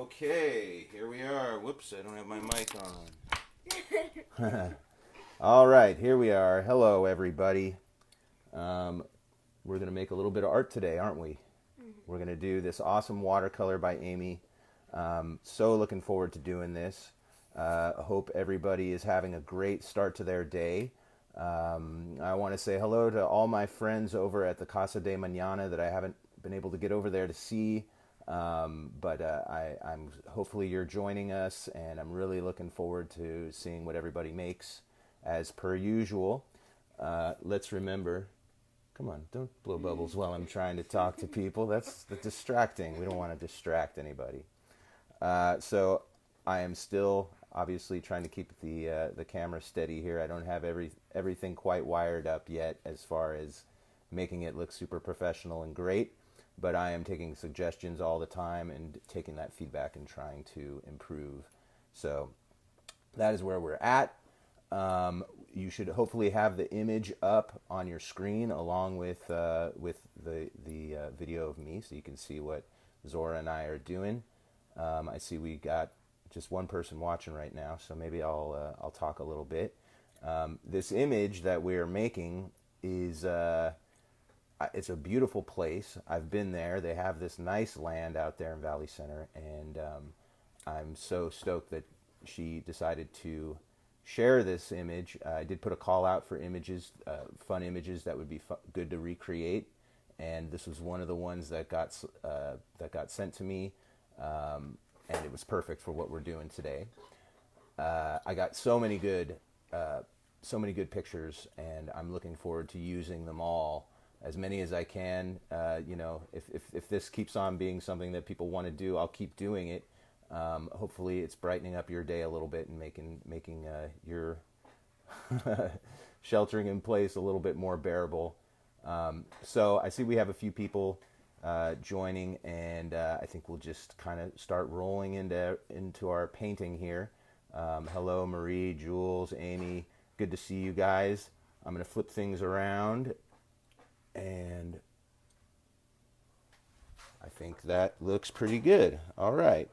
Okay, here we are. Whoops, I don't have my mic on. All right, here we are. Hello, everybody. We're going to make a little bit of art today, aren't we? We're going to do this awesome watercolor by Amy. So looking forward to doing this. I hope everybody is having a great start to their day. I want to say hello to all my friends over at the Casa de Mañana that I haven't been able to get over there to see. But I'm hopefully you're joining us, and I'm really looking forward to seeing what everybody makes as per usual. Let's remember, come on, don't blow bubbles while I'm trying to talk to people. That's distracting. We don't want to distract anybody. So I am still obviously trying to keep the camera steady here. I don't have everything quite wired up yet as far as making it look super professional and great. But I am taking suggestions all the time and taking that feedback and trying to improve. So that is where we're at. You should hopefully have the image up on your screen along with the video of me, so you can see what Zora and I are doing. I see we got just one person watching right now, so maybe I'll talk a little bit. This image that we're making is. It's a beautiful place. I've been there. They have this nice land out there in Valley Center, and I'm so stoked that she decided to share this image. I did put a call out for images, fun images that would be good to recreate, and this was one of the ones that got sent to me, and it was perfect for what we're doing today. I got so many good pictures, and I'm looking forward to using them all. As many as I can. If this keeps on being something that people want to do, I'll keep doing it. Hopefully it's brightening up your day a little bit and making your sheltering in place a little bit more bearable. So I see we have a few people joining, and I think we'll just kind of start rolling into our painting here. Hello, Marie, Jules, Amy. Good to see you guys. I'm going to flip things around. And I think that looks pretty good. All right,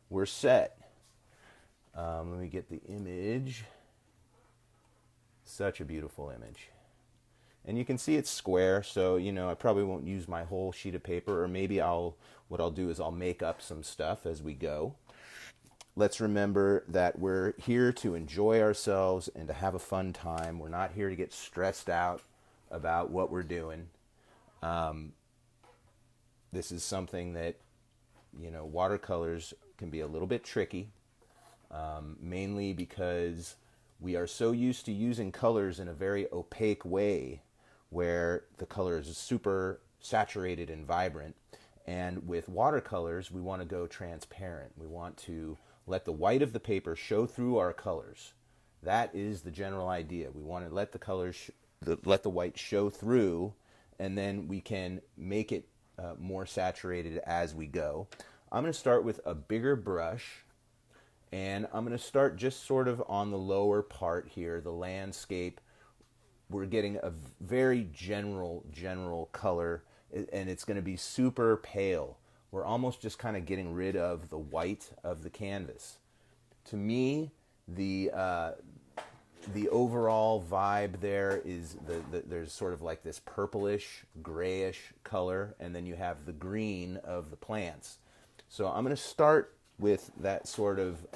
we're set. Let me get the image. Such a beautiful image. And you can see it's square, so I probably won't use my whole sheet of paper, or maybe what I'll do is I'll make up some stuff as we go. Let's remember that we're here to enjoy ourselves and to have a fun time. We're not here to get stressed out about what we're doing. This is something that, watercolors can be a little bit tricky, mainly because we are so used to using colors in a very opaque way where the color is super saturated and vibrant. And with watercolors, we want to go transparent. We want to let the white of the paper show through our colors. That is the general idea. We want to let the colors let the white show through, and then we can make it more saturated as we go. I'm going to start with a bigger brush, and I'm going to start just sort of on the lower part here, the landscape. We're getting a very general color, and it's going to be super pale. We're almost just kind of getting rid of the white of the canvas. To me, the overall vibe there is there's sort of like this purplish, grayish color, and then you have the green of the plants. So I'm going to start with that sort of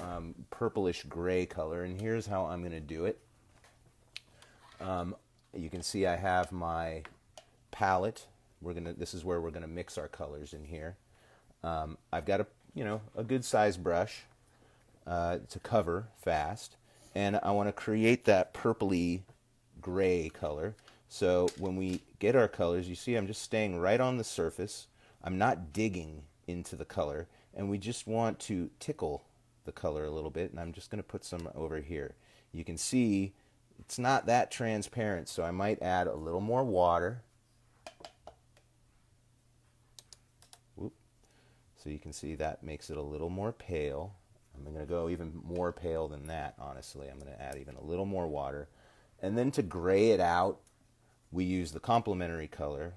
purplish gray color, and here's how I'm going to do it. You can see I have my palette. This is where we're gonna mix our colors in here. I've got a good size brush to cover fast. And I want to create that purpley gray color. So when we get our colors, you see I'm just staying right on the surface. I'm not digging into the color. And we just want to tickle the color a little bit. And I'm just going to put some over here. You can see it's not that transparent, so I might add a little more water. Whoop. So you can see that makes it a little more pale. I'm going to go even more pale than that, honestly. I'm going to add even a little more water. And then to gray it out, we use the complementary color.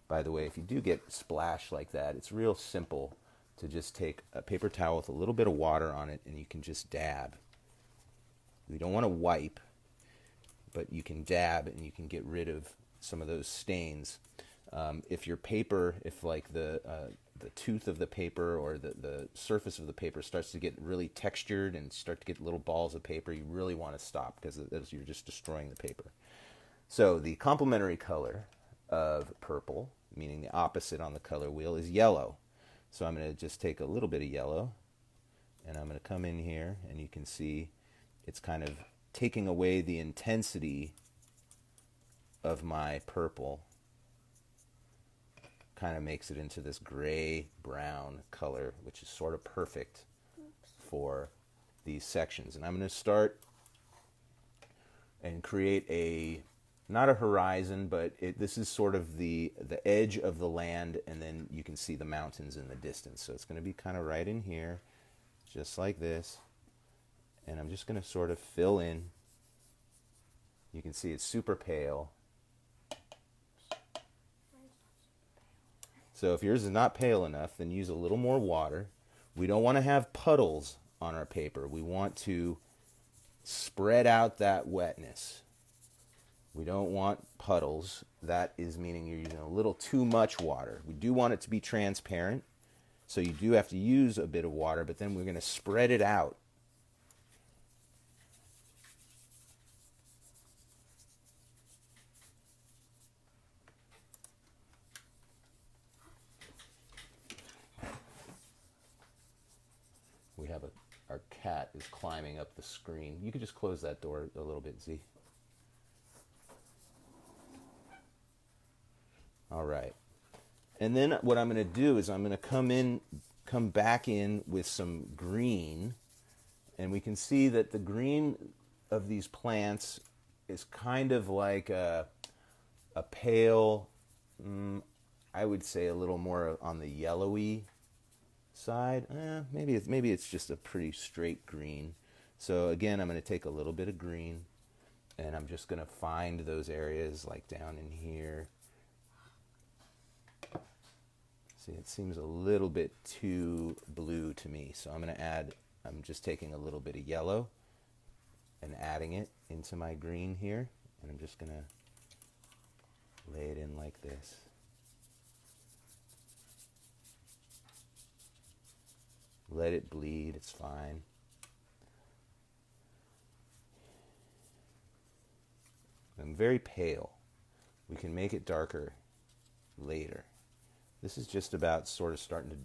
By the way, if you do get splashed like that, it's real simple. to just take a paper towel with a little bit of water on it, and you can just dab. We don't want to wipe, but you can dab and you can get rid of some of those stains. If your paper, if like the tooth of the paper or the surface of the paper starts to get really textured and start to get little balls of paper, you really want to stop, because you're just destroying the paper. So the complementary color of purple, meaning the opposite on the color wheel, is yellow. So I'm going to just take a little bit of yellow, and I'm going to come in here, and you can see it's kind of taking away the intensity of my purple. Kind of makes it into this gray-brown color, which is sort of perfect for these sections. And I'm going to start and create not a horizon, but this is sort of the edge of the land, and then you can see the mountains in the distance. So it's going to be kind of right in here, just like this. And I'm just going to sort of fill in. You can see it's super pale. So if yours is not pale enough, then use a little more water. We don't want to have puddles on our paper. We want to spread out that wetness. We don't want puddles. That is meaning you're using a little too much water. We do want it to be transparent, so you do have to use a bit of water, but then we're going to spread it out. We have our cat is climbing up the screen. You could just close that door a little bit, Z. All right. And then what I'm going to do is I'm going to come back in with some green, and we can see that the green of these plants is kind of like a pale, I would say a little more on the yellowy side. Maybe it's just a pretty straight green. So again, I'm going to take a little bit of green, and I'm just going to find those areas like down in here. See, it seems a little bit too blue to me, so I'm just taking a little bit of yellow and adding it into my green here, and I'm just going to lay it in like this. Let it bleed, it's fine. I'm very pale. We can make it darker later. This is just about sort of starting to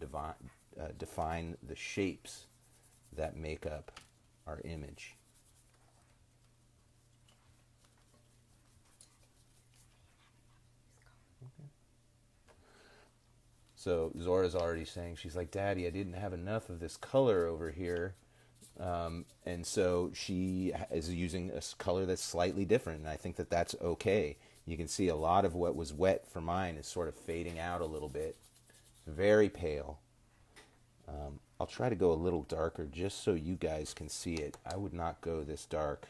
define the shapes that make up our image. Okay. So Zora's already saying, she's like, Daddy, I didn't have enough of this color over here. And so she is using a color that's slightly different, and I think that that's okay. You can see a lot of what was wet for mine is sort of fading out a little bit. Very pale. I'll try to go a little darker just so you guys can see it. I would not go this dark.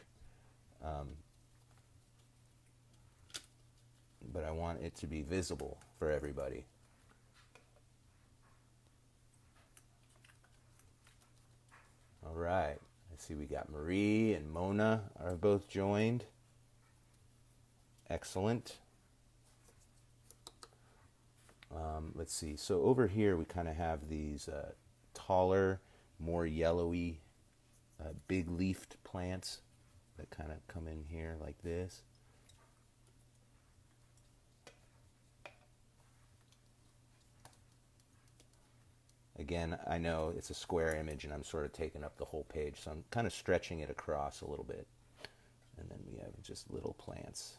But I want it to be visible for everybody. All right. I see we got Marie and Mona are both joined. Excellent. Let's see. So over here we kind of have these taller, more yellowy, big leafed plants that kind of come in here like this. Again, I know it's a square image and I'm sort of taking up the whole page, so I'm kind of stretching it across a little bit. And then we have just little plants.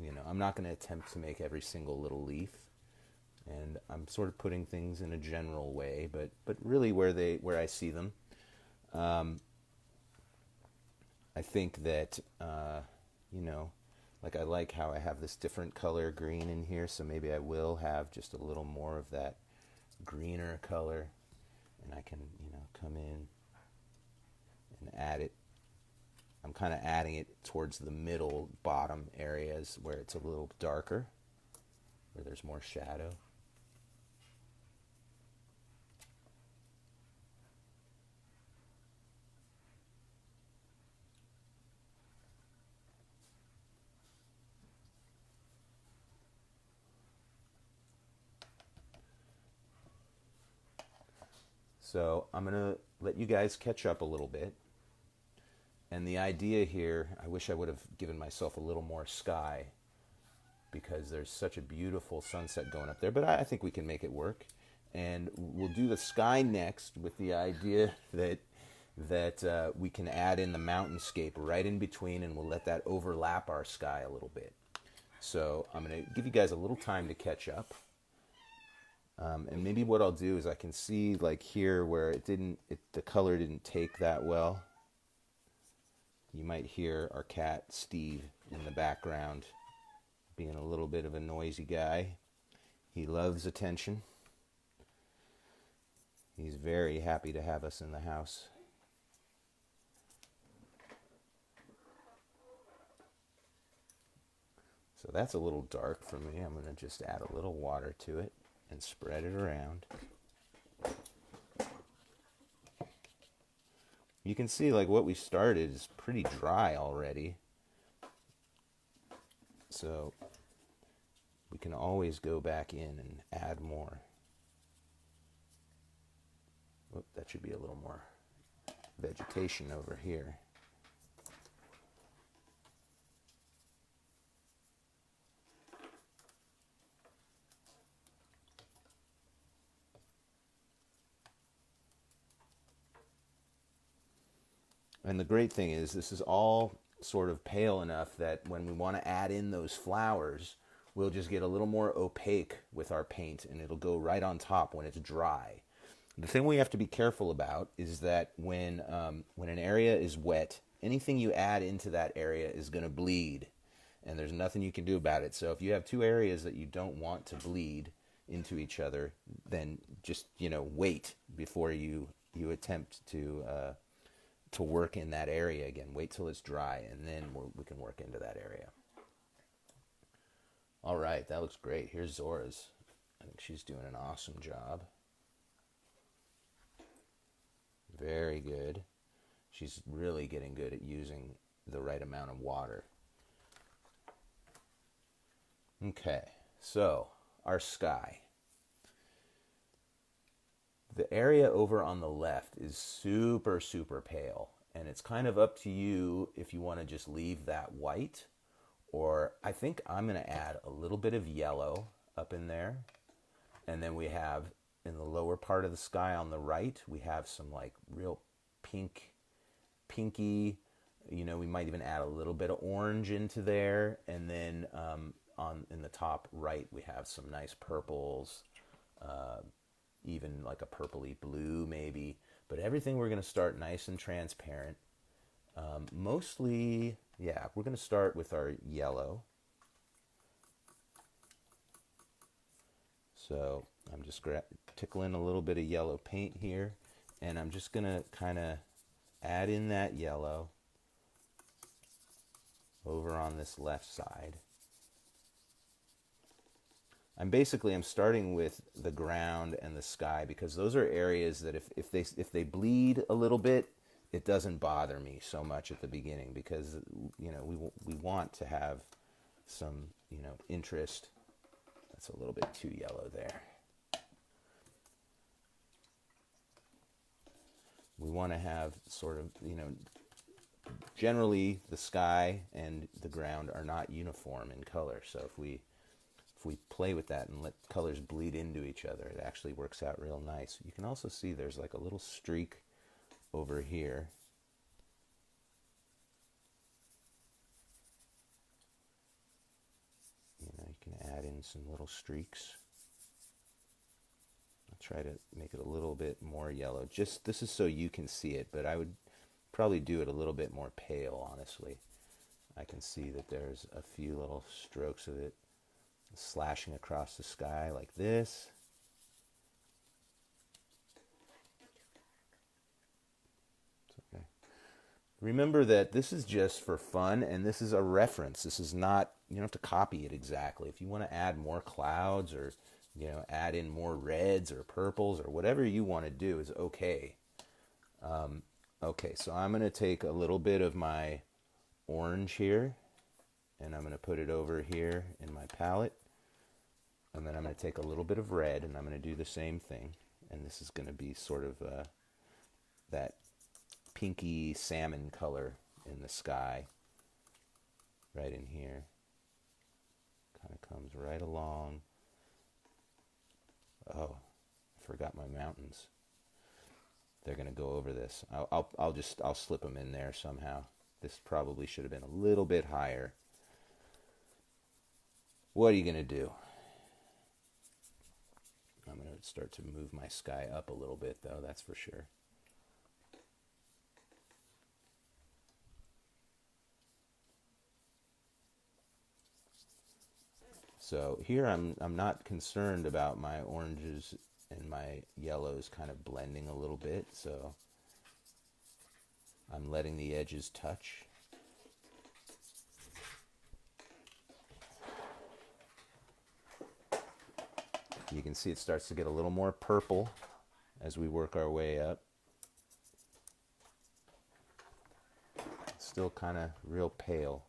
You know, I'm not going to attempt to make every single little leaf, and I'm sort of putting things in a general way, but really where I see them. I think that you know, like I like how I have this different color green in here, so maybe I will have just a little more of that greener color, and I can, you know, come in and add it. I'm kind of adding it towards the middle bottom areas where it's a little darker, where there's more shadow. So I'm going to let you guys catch up a little bit. And the idea here, I wish I would have given myself a little more sky because there's such a beautiful sunset going up there, but I think we can make it work. And we'll do the sky next with the idea that we can add in the mountainscape right in between, and we'll let that overlap our sky a little bit. So I'm going to give you guys a little time to catch up. And maybe what I'll do is I can see like here where the color didn't take that well. You might hear our cat Steve in the background being a little bit of a noisy guy. He loves attention. He's very happy to have us in the house. So that's a little dark for me. I'm going to just add a little water to it and spread it around. You can see like what we started is pretty dry already. So we can always go back in and add more. Whoop, that should be a little more vegetation over here. And the great thing is this is all sort of pale enough that when we want to add in those flowers, we'll just get a little more opaque with our paint and it'll go right on top when it's dry. The thing we have to be careful about is that when an area is wet, anything you add into that area is going to bleed, and there's nothing you can do about it. So if you have two areas that you don't want to bleed into each other, then just wait before you attempt to work in that area again. Wait till it's dry, and then we can work into that area. All right, that looks great. Here's Zora's. I think she's doing an awesome job. Very good. She's really getting good at using the right amount of water. Okay, so our sky. The area over on the left is super, super pale, and it's kind of up to you if you want to just leave that white, or I think I'm going to add a little bit of yellow up in there, and then we have in the lower part of the sky on the right, we have some like real pinky, we might even add a little bit of orange into there, and then in the top right we have some nice purples, even like a purpley blue maybe, but everything we're going to start nice and transparent. Mostly, we're going to start with our yellow. So I'm just tickling a little bit of yellow paint here, and I'm just going to kind of add in that yellow over on this left side. I'm starting with the ground and the sky because those are areas that if they bleed a little bit, it doesn't bother me so much at the beginning because we want to have some interest. That's a little bit too yellow there. We want to have sort of generally the sky and the ground are not uniform in color, so if we play with that and let colors bleed into each other, it actually works out real nice. You can also see there's like a little streak over here. You can add in some little streaks. I'll try to make it a little bit more yellow. This is so you can see it, but I would probably do it a little bit more pale, honestly. I can see that there's a few little strokes of it slashing across the sky like this. It's okay. Remember that this is just for fun, and this is a reference. This is not, you don't have to copy it exactly. If you want to add more clouds or add in more reds or purples or whatever you want to do is okay. Okay, so I'm going to take a little bit of my orange here, and I'm going to put it over here in my palette. And then I'm going to take a little bit of red, and I'm going to do the same thing. and this is going to be sort of that pinky salmon color in the sky right in here. Kind of comes right along. Oh, I forgot my mountains. They're going to go over this. I'll slip them in there somehow. This probably should have been a little bit higher. What are you going to do? I'm going to start to move my sky up a little bit, though, that's for sure. So here I'm not concerned about my oranges and my yellows kind of blending a little bit, so I'm letting the edges touch. You can see it starts to get a little more purple as we work our way up. It's still kind of real pale.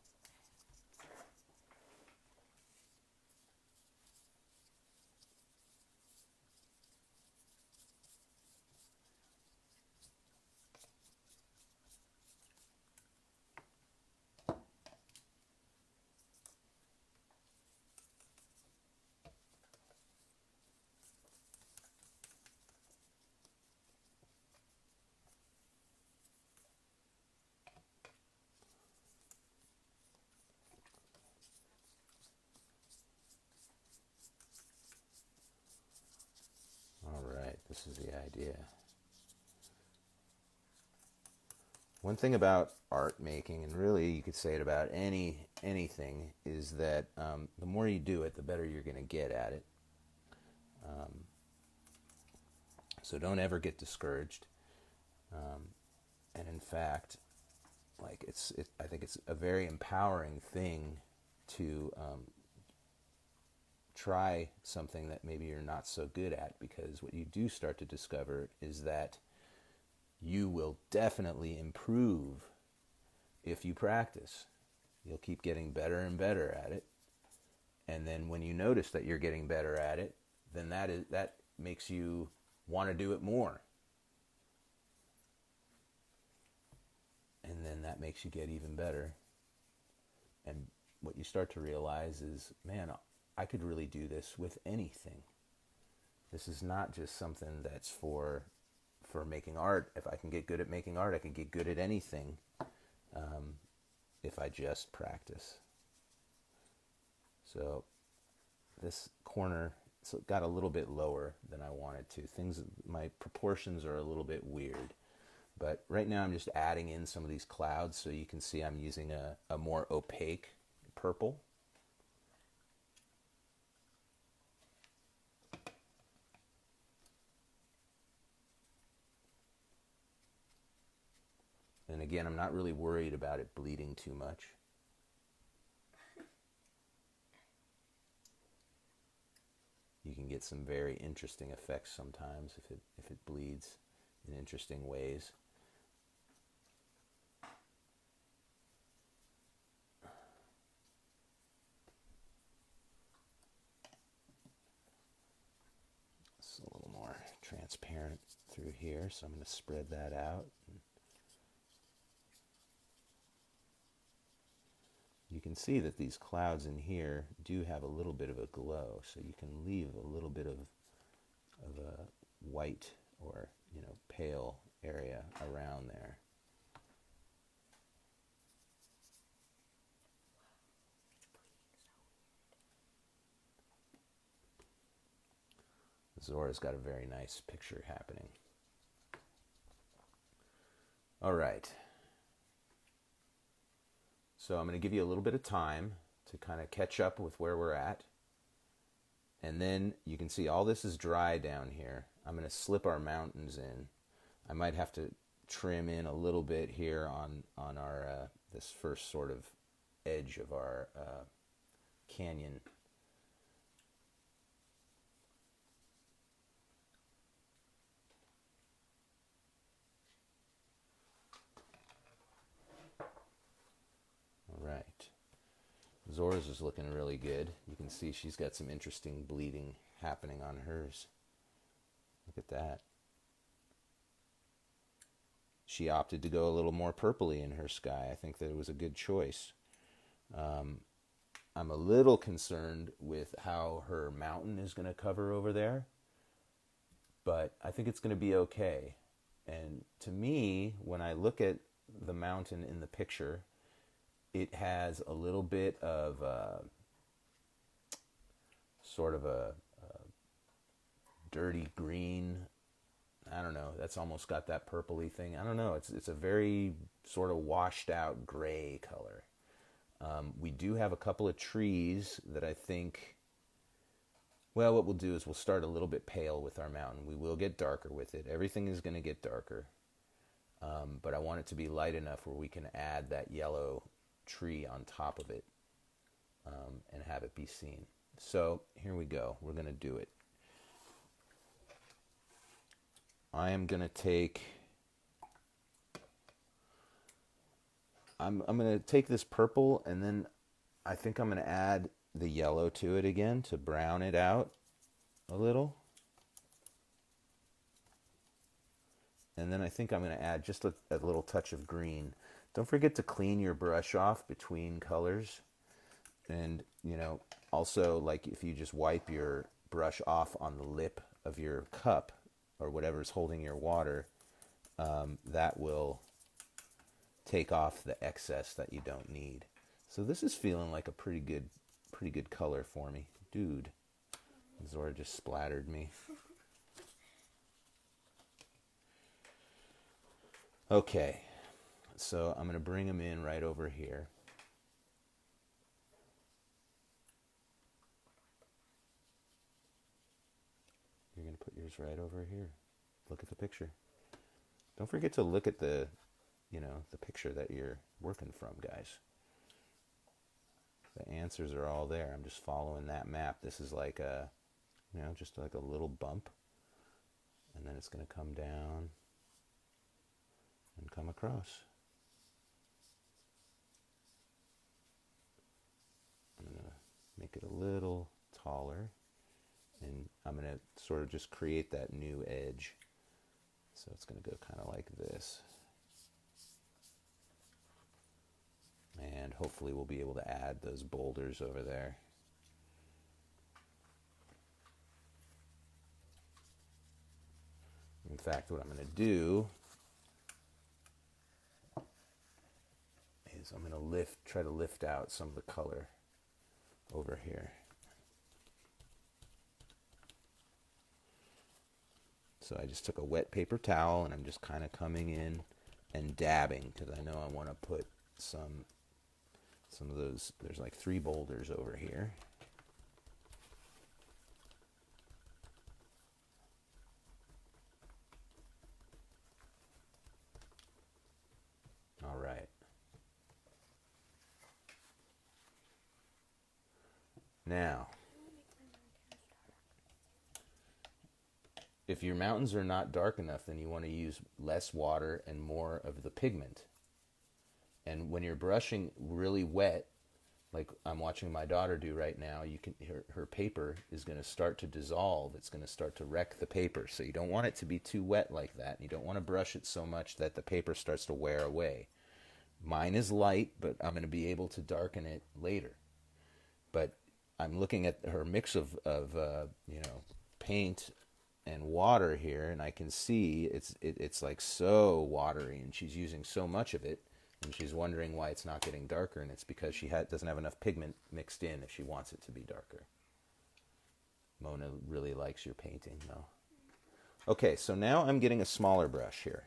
This is the idea. One thing about art making, and really you could say it about anything, is that the more you do it, the better you're going to get at it. So don't ever get discouraged. And in fact, like I think it's a very empowering thing to try something that maybe you're not so good at, because what you do start to discover is that you will definitely improve if you practice. You'll keep getting better and better at it, and then when you notice that you're getting better at it, then that makes you want to do it more, and then that makes you get even better. And what you start to realize is, man, I could really do this with anything. This is not just something that's for making art. If I can get good at making art, I can get good at anything if I just practice. So this corner got a little bit lower than I wanted to. My proportions are a little bit weird. But right now I'm just adding in some of these clouds, so you can see I'm using a more opaque purple. And again, I'm not really worried about it bleeding too much. You can get some very interesting effects sometimes if it bleeds in interesting ways. It's a little more transparent through here, so I'm going to spread that out. You can see that these clouds in here do have a little bit of a glow, so you can leave a little bit of a white or pale area around there. Zora's got a very nice picture happening. All right. So I'm going to give you a little bit of time to kind of catch up with where we're at. And then you can see all this is dry down here. I'm going to slip our mountains in. I might have to trim in a little bit here on our this first sort of edge of our canyon. All right. Zora's is looking really good. You can see she's got some interesting bleeding happening on hers. Look at that. She opted to go a little more purpley in her sky. I think that it was a good choice. I'm a little concerned with how her mountain is going to cover over there, but I think it's going to be okay. And to me, when I look at the mountain in the picture, it has a little bit of sort of a dirty green. I don't know. That's almost got that purpley thing. I don't know. It's a very sort of washed out gray color. We do have a couple of trees that I think, well, what we'll do is we'll start a little bit pale with our mountain. We will get darker with it. Everything is going to get darker. But I want it to be light enough where we can add that yellow tree on top of it and have it be seen. So here we go. We're going to do it. I am going to take, I'm going to take this purple, and then I think I'm going to add the yellow to it again to brown it out a little. And then I think I'm going to add just a little touch of green. Don't forget to clean your brush off between colors. And, you know, also, like, if you just wipe your brush off on the lip of your cup or whatever's holding your water, that will take off the excess that you don't need. So this is feeling like a pretty good color for me. Dude, Zora just splattered me. Okay, so I'm going to bring them in right over here. You're going to put yours right over here. Look at the picture. Don't forget to look at the, you know, the picture that you're working from, guys. The answers are all there. I'm just following that map. This is like a, you know, just like a little bump. And then it's going to come down and come across. I'm going to make it a little taller. And I'm going to sort of just create that new edge. So it's going to go kind of like this. And hopefully we'll be able to add those boulders over there. In fact, what I'm going to do is I'm going to try to lift out some of the color over here. So I just took a wet paper towel and I'm just kind of coming in and dabbing because I know I want to put some of those. There's like 3 boulders over here. All right. Now, if your mountains are not dark enough, then you want to use less water and more of the pigment. And when you're brushing really wet, like I'm watching my daughter do right now, you can her paper is going to start to dissolve. It's going to start to wreck the paper. So you don't want it to be too wet like that. You don't want to brush it so much that the paper starts to wear away. Mine is light, but I'm going to be able to darken it later. But I'm looking at her mix of you know, paint and water here, and I can see it's like so watery, and she's using so much of it, and she's wondering why it's not getting darker, and it's because she doesn't have enough pigment mixed in if she wants it to be darker. Mona really likes your painting, though. Okay, so now I'm getting a smaller brush here.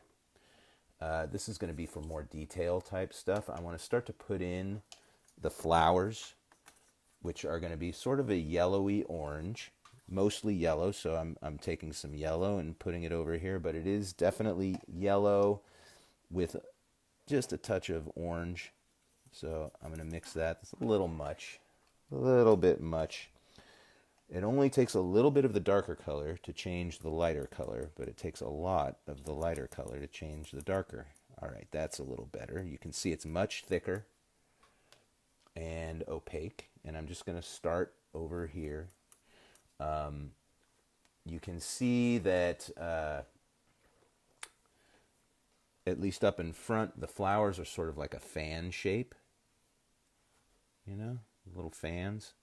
This is going to be for more detail type stuff. I want to start to put in the flowers, which are going to be sort of a yellowy orange, mostly yellow. So I'm taking some yellow and putting it over here, but it is definitely yellow with just a touch of orange. So I'm going to mix that. It's a little much, a little bit much. It only takes a little bit of the darker color to change the lighter color, but it takes a lot of the lighter color to change the darker. All right, that's a little better. You can see it's much thicker and opaque. And I'm just going to start over here. you can see that at least up in front, the flowers are sort of like a fan shape, you know, little fans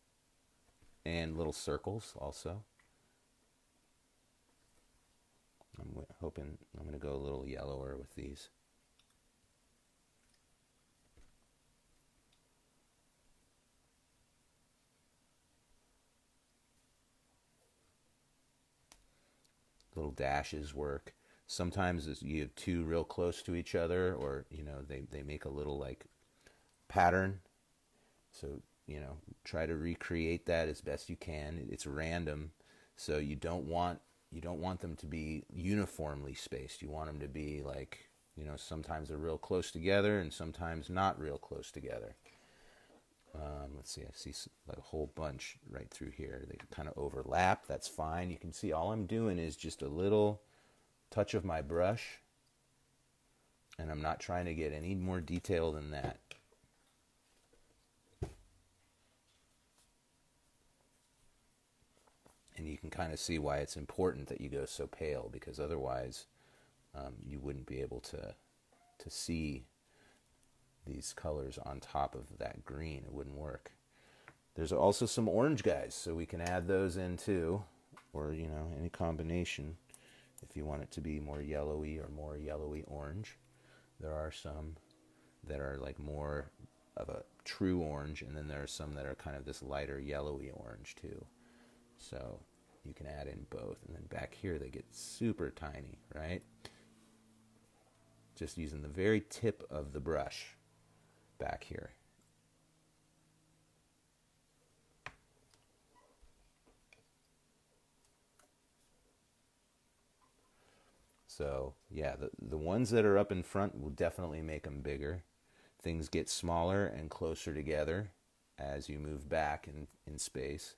and little circles also. I'm hoping I'm going to go a little yellower with these. Little dashes work. Sometimes you have two real close to each other, or you know, they make a little like pattern. So you know, try to recreate that as best you can. It's random, so you don't want them to be uniformly spaced. You want them to be like, you know, sometimes they're real close together and sometimes not real close together. Let's see, I see like a whole bunch right through here. They kind of overlap. That's fine. You can see all I'm doing is just a little touch of my brush, and I'm not trying to get any more detail than that. And you can kind of see why it's important that you go so pale, because otherwise you wouldn't be able to see these colors on top of that green. It wouldn't work. There's also some orange guys, so we can add those in too, or you know, any combination if you want it to be more yellowy or more yellowy orange. There are some that are like more of a true orange, and then there are some that are kind of this lighter yellowy orange too. So you can add in both. And then back here they get super tiny, right? Just using the very tip of the brush back here. So yeah, the ones that are up in front will definitely make them bigger. Things get smaller and closer together as you move back in space.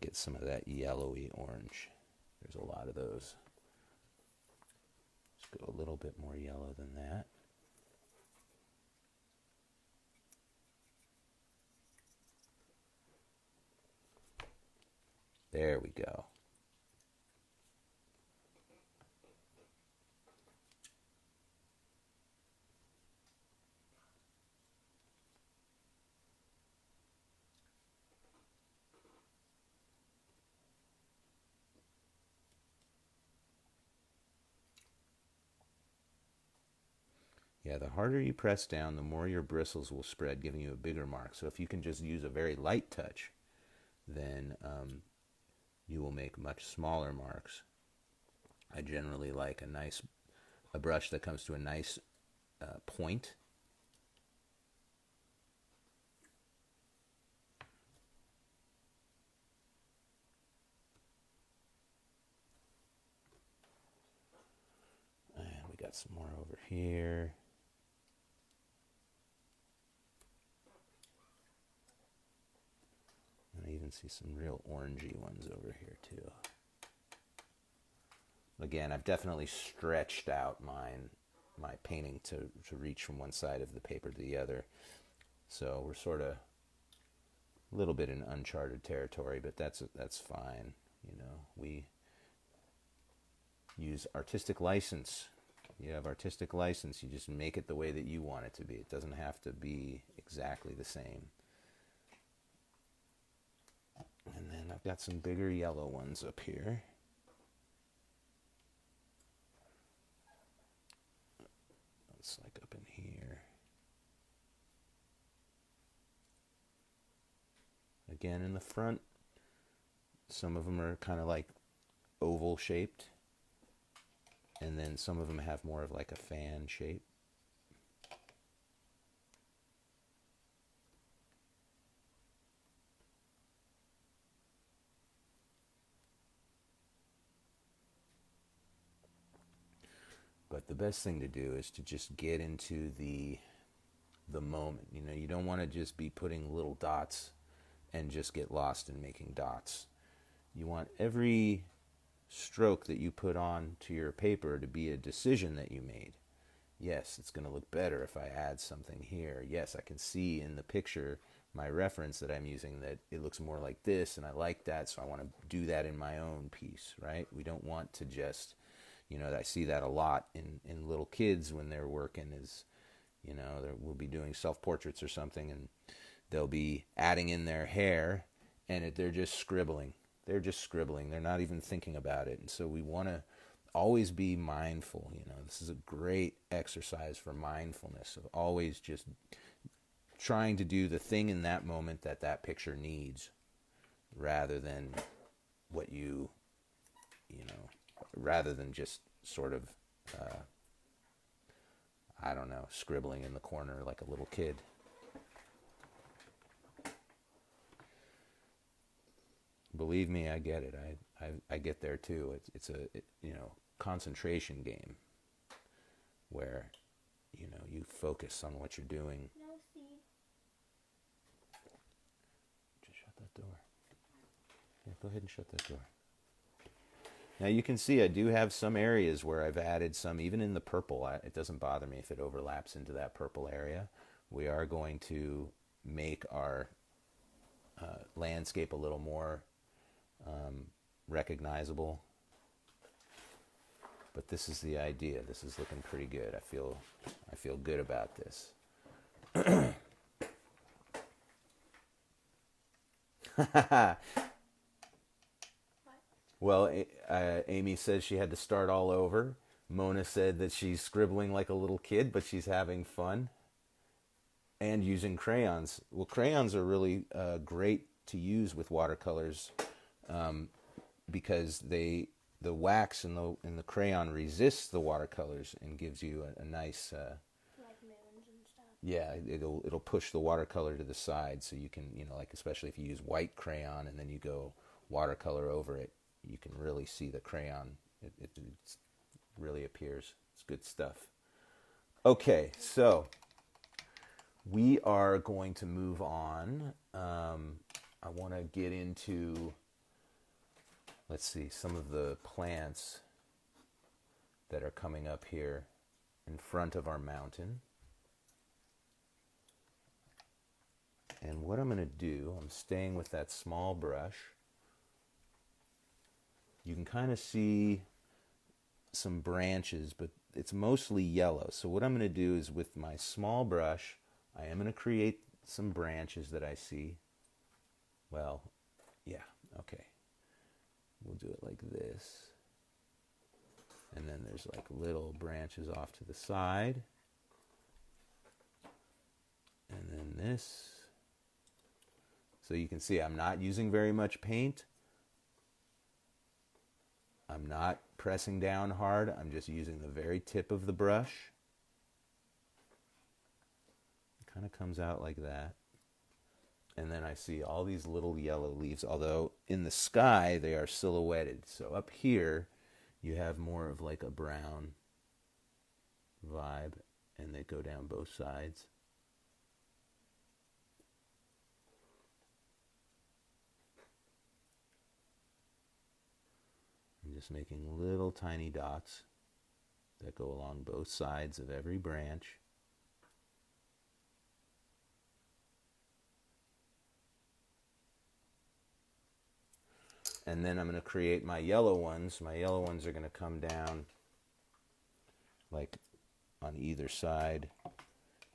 Get some of that yellowy orange. There's a lot of those. Let's go a little bit more yellow than that. There we go. Yeah, the harder you press down, the more your bristles will spread, giving you a bigger mark. So if you can just use a very light touch, then you will make much smaller marks. I generally like a brush that comes to a nice point. And we got some more over here. I even see some real orangey ones over here too. Again, I've definitely stretched out my painting to reach from one side of the paper to the other. So we're sort of a little bit in uncharted territory, but that's fine. You know, we use artistic license. You have artistic license. You just make it the way that you want it to be. It doesn't have to be exactly the same. And then I've got some bigger yellow ones up here. It's like up in here. Again, in the front, some of them are kind of like oval shaped. And then some of them have more of like a fan shape. But the best thing to do is to just get into the the moment. You know, you don't want to just be putting little dots and just get lost in making dots. You want every stroke that you put on to your paper to be a decision that you made. Yes, it's going to look better if I add something here. Yes, I can see in the picture my reference that I'm using that it looks more like this and I like that, so I want to do that in my own piece, right? We don't want to just, you know, I see that a lot in little kids when they're working is, you know, we'll be doing self-portraits or something and they'll be adding in their hair and they're just scribbling. They're just scribbling. They're not even thinking about it. And so we want to always be mindful. You know, this is a great exercise for mindfulness of always just trying to do the thing in that moment that that picture needs rather than what you know, rather than just sort of, I don't know, scribbling in the corner like a little kid. Believe me, I get it. I get there too. It's a you know, concentration game where, you know, you focus on what you're doing. No, Steve. Just shut that door. Yeah, go ahead and shut that door. Now you can see I do have some areas where I've added some, even in the purple. It doesn't bother me if it overlaps into that purple area. We are going to make our landscape a little more recognizable. But this is the idea. This is looking pretty good. I feel good about this. Well, Amy says she had to start all over. Mona said that she's scribbling like a little kid, but she's having fun. And using crayons. Well, crayons are really great to use with watercolors because the wax in the crayon resists the watercolors and gives you a nice Like moons and stuff. yeah, it'll push the watercolor to the side, so you can, you know, like especially if you use white crayon and then you go watercolor over it, you can really see the crayon. It really appears. It's good stuff. Okay, so we are going to move on. I want to get into, let's see, some of the plants that are coming up here in front of our mountain. And what I'm going to do, I'm staying with that small brush. You can kind of see some branches, but it's mostly yellow. So what I'm going to do is with my small brush, I am going to create some branches that I see. Well, yeah, okay. We'll do it like this. And then there's like little branches off to the side. And then this. So you can see I'm not using very much paint. I'm not pressing down hard. I'm just using the very tip of the brush. It kind of comes out like that. And then I see all these little yellow leaves, although in the sky they are silhouetted. So up here you have more of like a brown vibe, and they go down both sides. I'm just making little tiny dots that go along both sides of every branch. And then I'm going to create my yellow ones. My yellow ones are going to come down like on either side,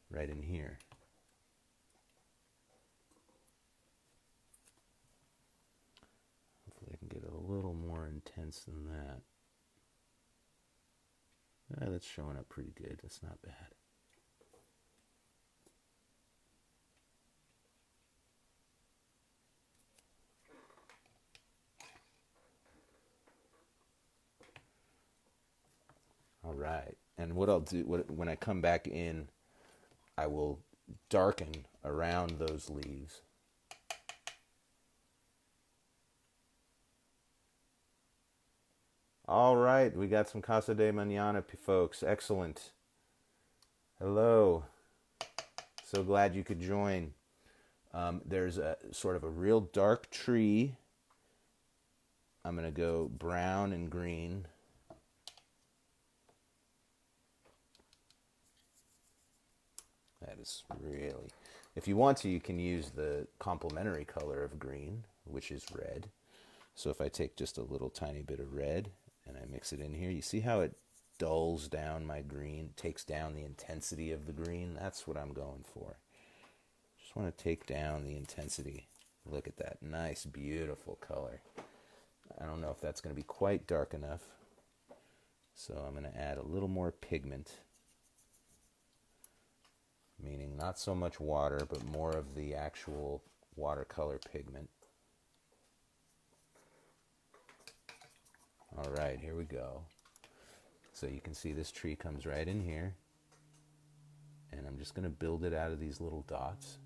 right in here. Hopefully I can get it a little more intense than that. Yeah, that's showing up pretty good. That's not bad. All right, and what I'll do, when I come back in, I will darken around those leaves. All right, we got some Casa de Mañana folks. Excellent. Hello. So glad you could join. There's a sort of a real dark tree. I'm going to go brown and green. That is really... If you want to, you can use the complementary color of green, which is red. So if I take just a little tiny bit of red and I mix it in here, you see how it dulls down my green, takes down the intensity of the green? That's what I'm going for. Just want to take down the intensity. Look at that nice, beautiful color. I don't know if that's going to be quite dark enough. So I'm going to add a little more pigment. Meaning not so much water, but more of the actual watercolor pigment. All right, here we go. So you can see this tree comes right in here. And I'm just going to build it out of these little dots.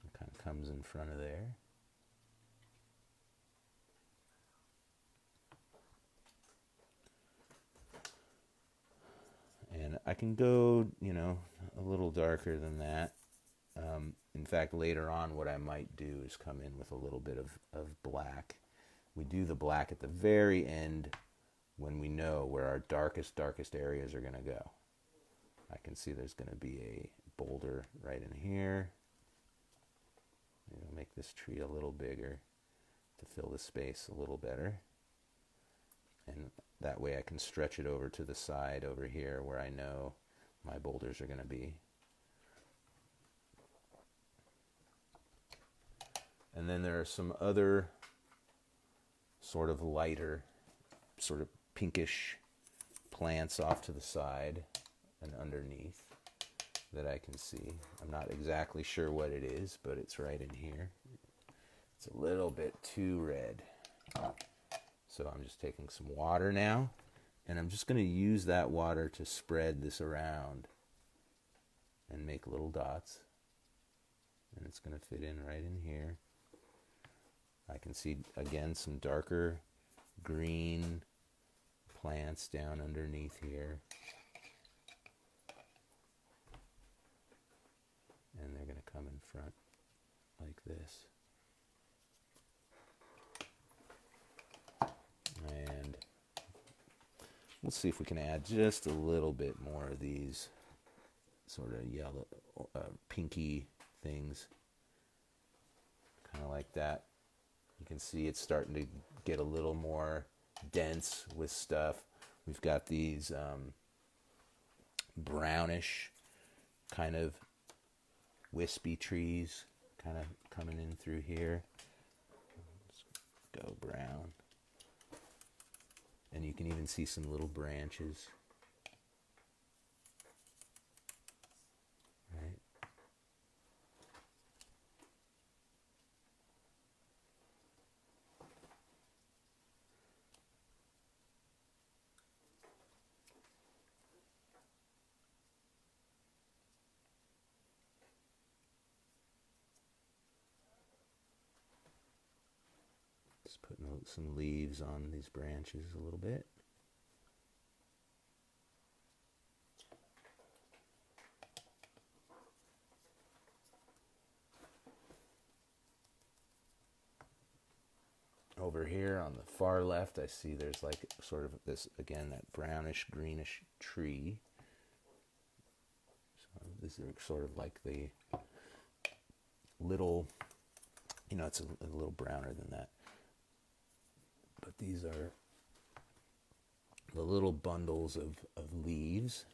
It kind of comes in front of there. And I can go, a little darker than that. In fact, later on, what I might do is come in with a little bit of black. We do the black at the very end when we know where our darkest areas are going to go. I can see there's going to be a boulder right in here. Maybe I'll make this tree a little bigger to fill the space a little better. And that way I can stretch it over to the side over here where I know my boulders are going to be. And then there are some other sort of lighter, sort of pinkish plants off to the side and underneath that I can see. I'm not exactly sure what it is, but it's right in here. It's a little bit too red. So I'm just taking some water now, and I'm just going to use that water to spread this around and make little dots. And it's going to fit in right in here. I can see, again, some darker green plants down underneath here. And they're going to come in front like this. And let's see if we can add just a little bit more of these sort of yellow, pinky things. Kind of like that. You can see it's starting to get a little more dense with stuff. We've got these brownish kind of wispy trees kind of coming in through here. Let's go brown. And you can even see some little branches. Right? Just putting some leaves on these branches a little bit. Over here on the far left, I see there's like sort of this, again, that brownish greenish tree. So these are sort of like the little, it's a little browner than that. But these are the little bundles of leaves.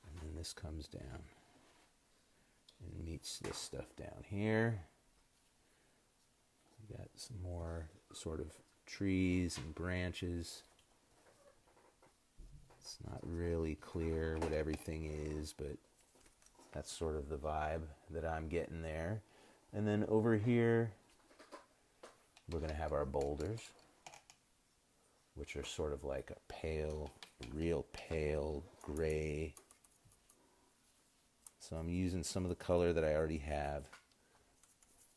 And then this comes down and meets this stuff down here. We got some more sort of trees and branches. It's not really clear what everything is, but that's sort of the vibe that I'm getting there. And then over here, we're going to have our boulders, which are sort of like a pale, real pale gray. So I'm using some of the color that I already have,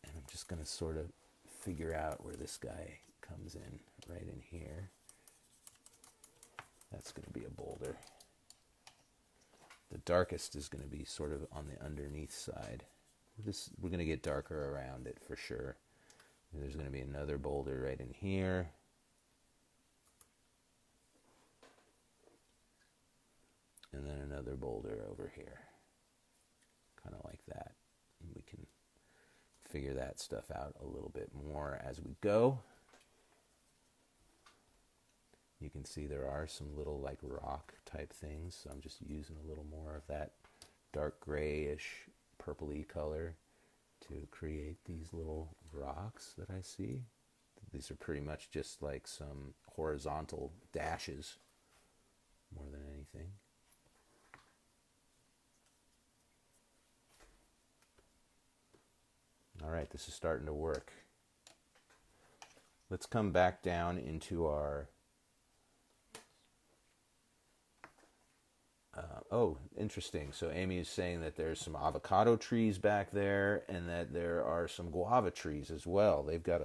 and I'm just going to sort of figure out where this guy comes in, right in here. That's going to be a boulder. The darkest is going to be sort of on the underneath side. We're going to get darker around it for sure. There's going to be another boulder right in here. And then another boulder over here. Kind of like that. And we can figure that stuff out a little bit more as we go. You can see there are some little like rock type things. So I'm just using a little more of that dark grayish purpley color to create these little rocks that I see. These are pretty much just like some horizontal dashes more than anything. All right, this is starting to work. Let's come back down into our... oh, interesting. So Amy is saying that there's some avocado trees back there and that there are some guava trees as well. They've got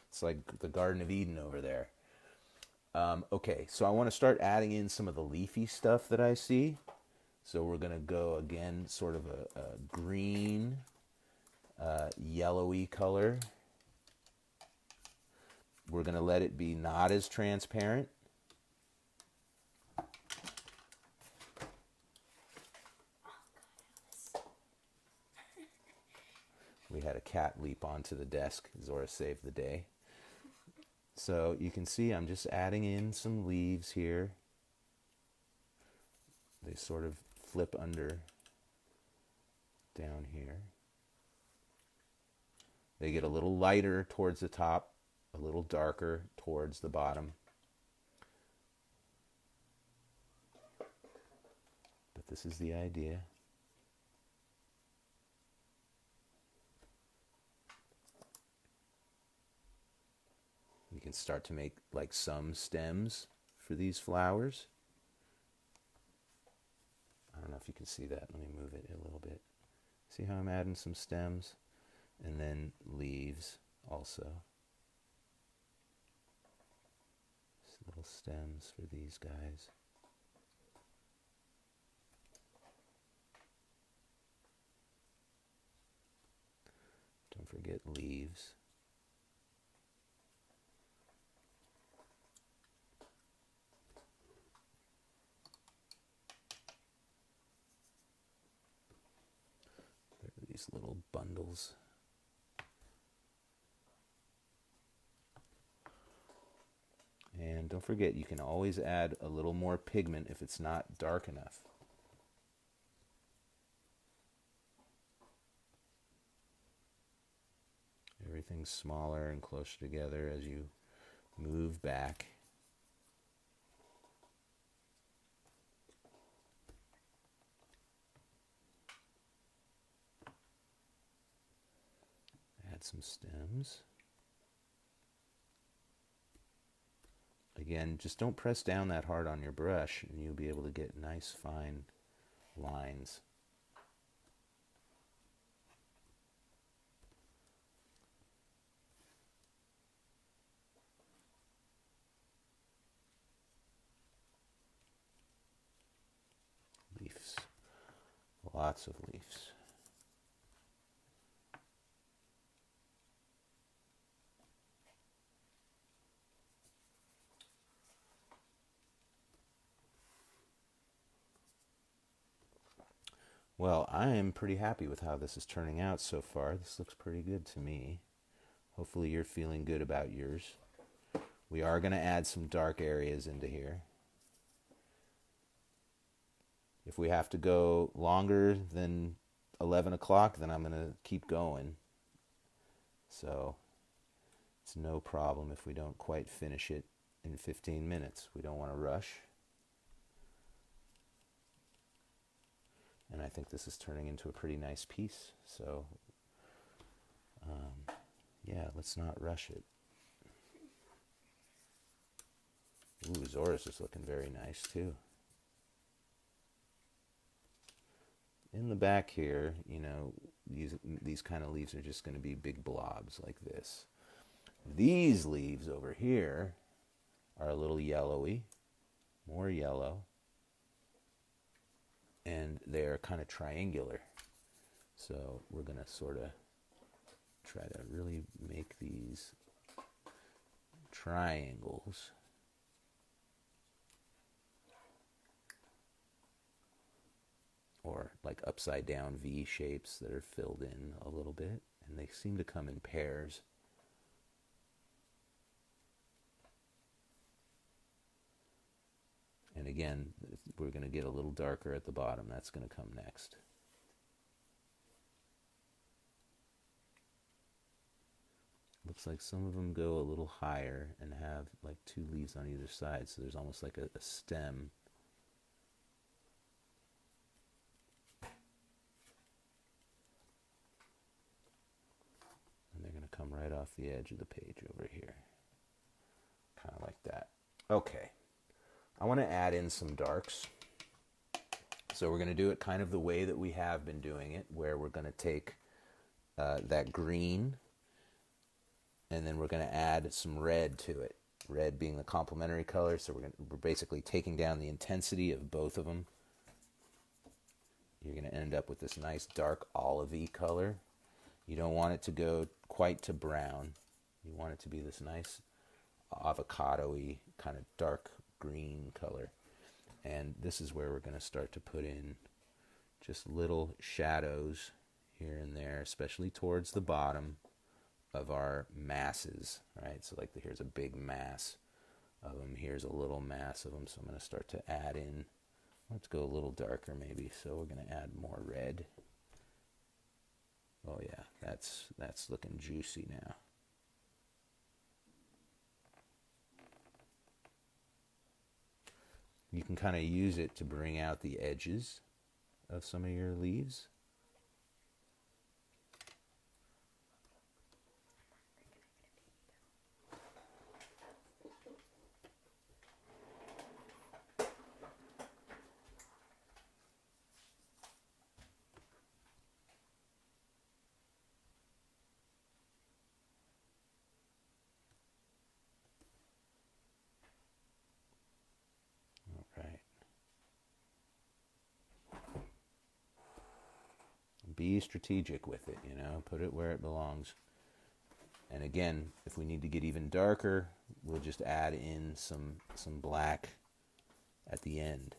it's like the Garden of Eden over there. Okay, so I want to start adding in some of the leafy stuff that I see. So we're going to go again, sort of a green, yellowy color. We're going to let it be not as transparent. We had a cat leap onto the desk. Zora saved the day. So you can see I'm just adding in some leaves here. They sort of flip under down here. They get a little lighter towards the top, a little darker towards the bottom. But this is the idea. You can start to make like some stems for these flowers. I don't know if you can see that. Let me move it a little bit. See how I'm adding some stems? And then leaves also. Just little stems for these guys. Don't forget leaves. These little bundles. And don't forget, you can always add a little more pigment if it's not dark enough. Everything's smaller and closer together as you move back. Add some stems. Again, just don't press down that hard on your brush and you'll be able to get nice fine lines. Leaves. Lots of leaves. Well, I am pretty happy with how this is turning out so far. This looks pretty good to me. Hopefully you're feeling good about yours. We are going to add some dark areas into here. If we have to go longer than 11 o'clock, then I'm going to keep going. So it's no problem if we don't quite finish it in 15 minutes. We don't want to rush. And I think this is turning into a pretty nice piece. So, yeah, let's not rush it. Ooh, Zora's is looking very nice too. In the back here, you know, these kind of leaves are just going to be big blobs like this. These leaves over here are a little yellowy, more yellow. and they're kind of triangular. So we're going to sort of try to really make these triangles. Or like upside down V shapes that are filled in a little bit, and they seem to come in pairs. And again, we're going to get a little darker at the bottom. That's going to come next. Looks like some of them go a little higher and have like two leaves on either side, so there's almost like a stem. And they're going to come right off the edge of the page over here. Kind of like that. Okay. I want to add in some darks. So we're going to do it kind of the way that we have been doing it, where we're going to take that green, and then we're going to add some red to it. Red being the complementary color, so we're basically taking down the intensity of both of them. You're going to end up with this nice dark olivey color. You don't want it to go quite to brown. You want it to be this nice avocado-y kind of dark green color. And this is where we're going to start to put in just little shadows here and there, especially towards the bottom of our masses, right? So like here's a big mass of them. Here's a little mass of them. So I'm going to start to add in, let's go a little darker maybe. So we're going to add more red. Oh yeah, that's looking juicy now. You can kind of use it to bring out the edges of some of your leaves. Be strategic with it, put it where it belongs. And again, if we need to get even darker, we'll just add in some black at the end.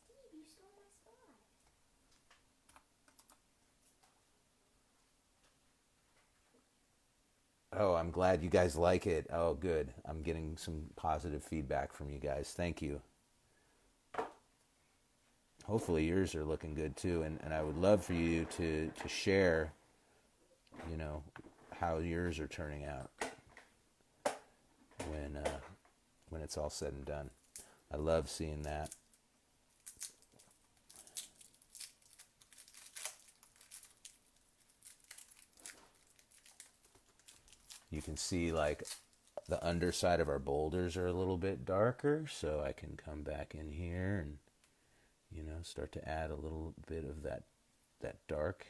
Steve, you stole my spot. Oh, I'm glad you guys like it. Oh, good. I'm getting some positive feedback from you guys. Thank you. Hopefully yours are looking good too, and I would love for you to share, how yours are turning out when it's all said and done. I love seeing that. You can see like the underside of our boulders are a little bit darker, so I can come back in here and start to add a little bit of that dark.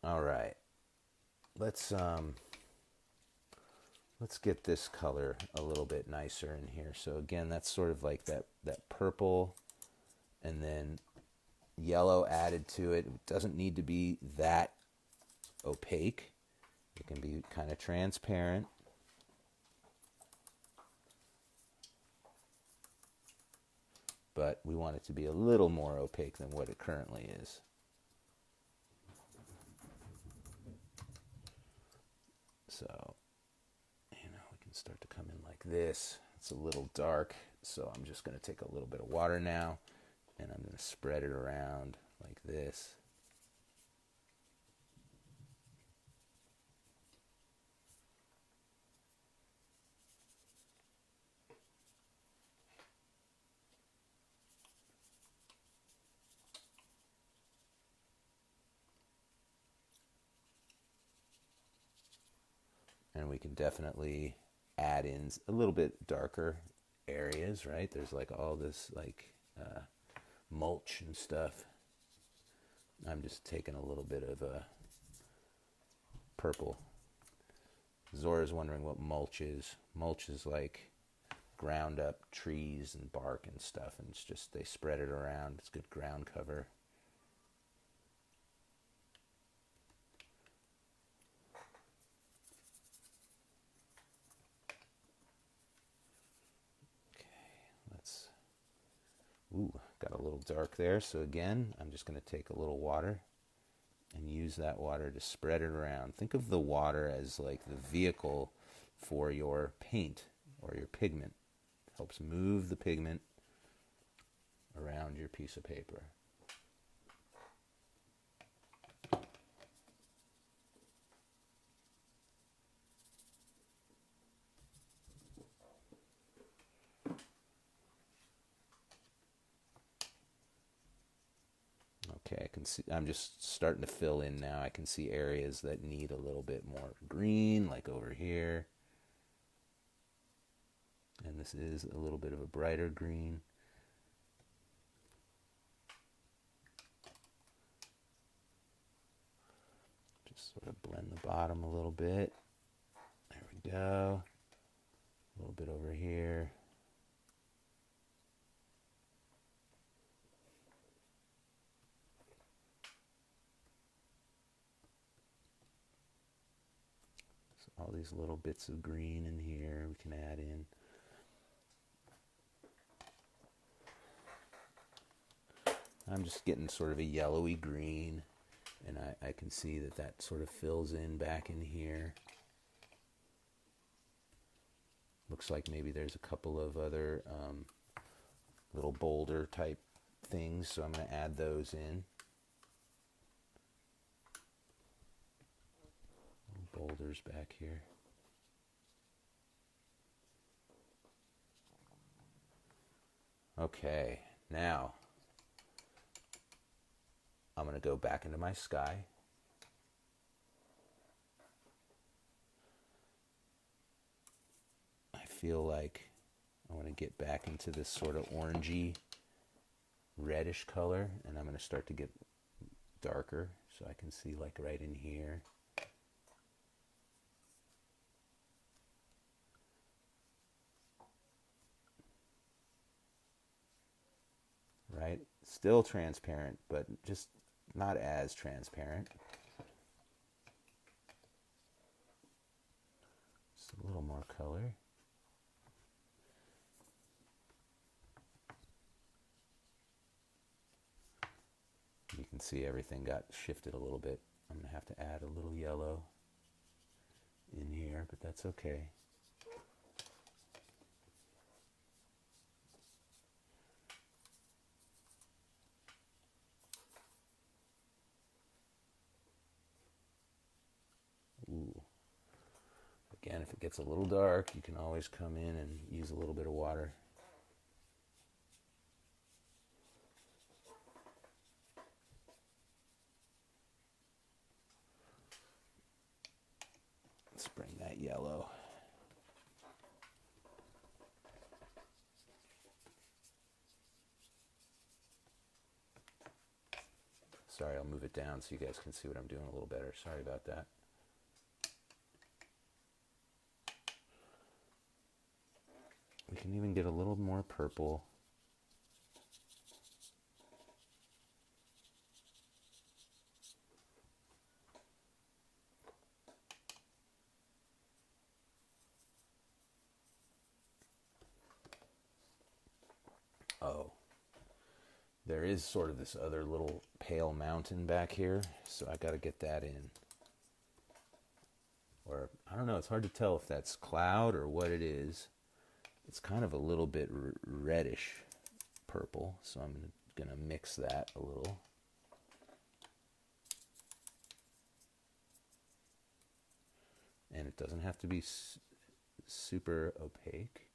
All right. Let's get this color a little bit nicer in here. So again, that's sort of like that purple and then yellow added to it. It doesn't need to be that opaque. It can be kind of transparent. But we want it to be a little more opaque than what it currently is. So we can start to come in like this. It's a little dark, so I'm just going to take a little bit of water now, and I'm going to spread it around like this. And we can definitely add in a little bit darker areas, right? There's like all this like mulch and stuff. I'm just taking a little bit of a purple. Zora's wondering what mulch is. Mulch is like ground up trees and bark and stuff, and it's just they spread it around. It's good ground cover. Ooh, got a little dark there. So again, I'm just going to take a little water and use that water to spread it around. Think of the water as like the vehicle for your paint or your pigment. It helps move the pigment around your piece of paper. Okay, I can see, I'm just starting to fill in now. I can see areas that need a little bit more green, like over here. And this is a little bit of a brighter green. Just sort of blend the bottom a little bit. There we go. A little bit over here. All these little bits of green in here we can add in. I'm just getting sort of a yellowy green, and I can see that that sort of fills in back in here. Looks like maybe there's a couple of other little boulder type things, so I'm going to add those in. Boulders back here. Okay, now I'm going to go back into my sky. I feel like I want to get back into this sort of orangey, reddish color, and I'm going to start to get darker, so I can see like right in here. Right? Still transparent, but just not as transparent. Just a little more color. You can see everything got shifted a little bit. I'm going to have to add a little yellow in here, but that's okay. Ooh. Again, if it gets a little dark, you can always come in and use a little bit of water. Let's bring that yellow. Sorry, I'll move it down so you guys can see what I'm doing a little better. Sorry about that. We can even get a little more purple. Oh, there is sort of this other little pale mountain back here, so I got to get that in. Or, I don't know, it's hard to tell if that's cloud or what it is. It's kind of a little bit reddish purple, so I'm going to mix that a little. And it doesn't have to be super opaque.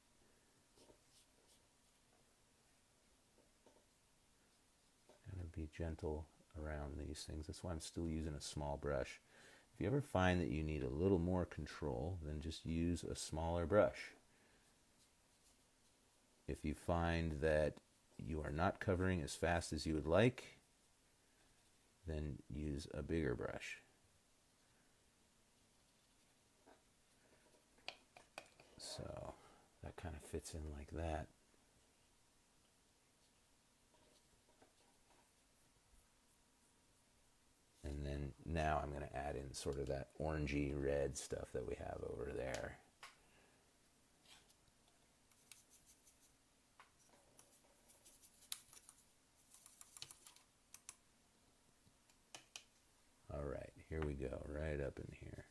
Kind of be gentle around these things. That's why I'm still using a small brush. If you ever find that you need a little more control, then just use a smaller brush. If you find that you are not covering as fast as you would like, then use a bigger brush. So that kind of fits in like that. And then now I'm going to add in sort of that orangey red stuff that we have over there. All right, here we go, right up in here.